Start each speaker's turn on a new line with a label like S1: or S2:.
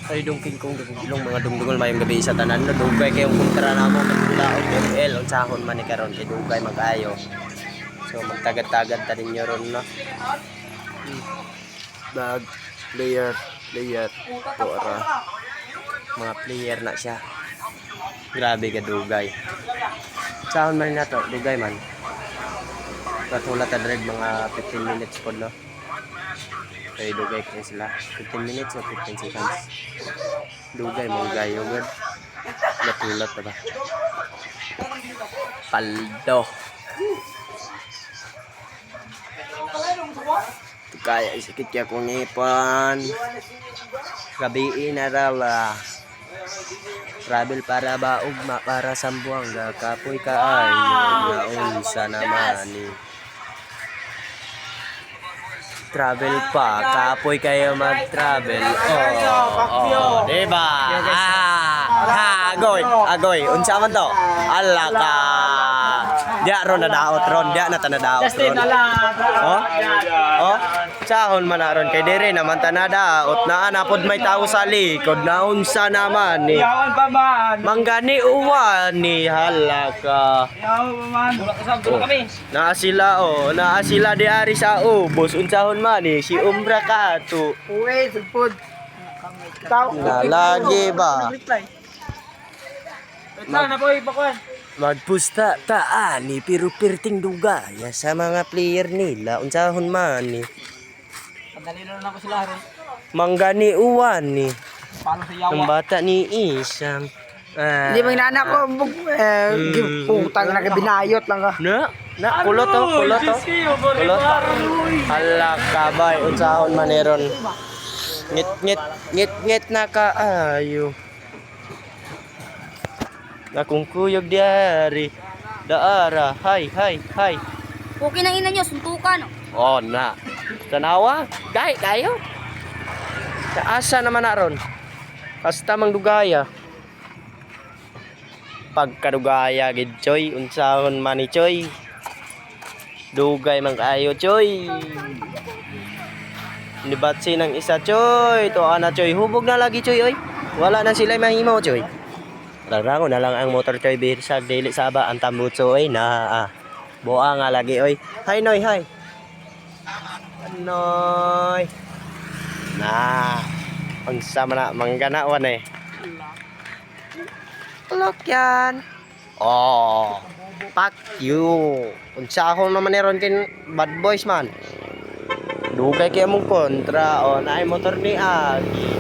S1: Ay dungking kong ilong mga dungdungol mayong gabi sa tanan no dugay kayong kontra namo magulaog ML unsahon man ni karon kay dugay mag-ayo. So magtagad-tagad ta ninyo ron no. Bag player pora. Mga player na siya. Grabe ka dugay. Sahon man na to, dugay man. Katulad ta mga 15 minutes pod no. Kaya dugay ko sila 15 minutes o 15 seconds dugay mong gayo good natulad na ba paldo kaya isikit kaya kong ipon gabiin na raw travel para ba ugma para sambuanga kapoy kaayo naunsa naman ni travel pa, kapoy kayo mag-travel. Diba? Agoy. Unsa man to? Ala ka. Diya ron nadaot ron, diya na tanadaot ron. Sahon man ron kay dire naman tanadaot na anapod may tao sa likod na unsa naman ni. Manggani uwan ni hala ka. Naa sila di ari sa ubos unsahon man ni si Umbra kato.
S2: Uwe, sugpod.
S1: Na lagi ba? Magpusta taani pero perting dugaya sa mga player nila unsahon man ni.
S2: Padali na lang ko sila ron.
S1: Manggani uwan ni.
S2: Palo sa yawa.
S1: Ang bata ni Isang.
S2: Hindi bang nana ko putang na binayot lang ka.
S1: Kulot to. Hala ka bay unsahon maneron. Ngit na kaayo. Nakungkuyog diari. Daara, hay.
S3: Okay nang ina nyo, suntukan.
S1: Oh na. Tanawa, dai kayo. Sa asa naman naron. Basta mang dugaya. Pagkadugaya gid choy unsahon man ni choy. Dugay man kaayo choy. Nibatsi ng isa choy. To ana choy, hubog na lagi choy oy. Wala na sila mahimo choy. Rango na lang ang motor choy birsa dili saba ang tambutso oy na boa nga lagi oy. Hi noy, hi. Noy. Na. Unsa man na mangganawan eh. Look yan. Oh. Fuck you. Unsa ako naman ni ron kin bad boys man. Dugay kay mong kontra o naay motor ni Agi.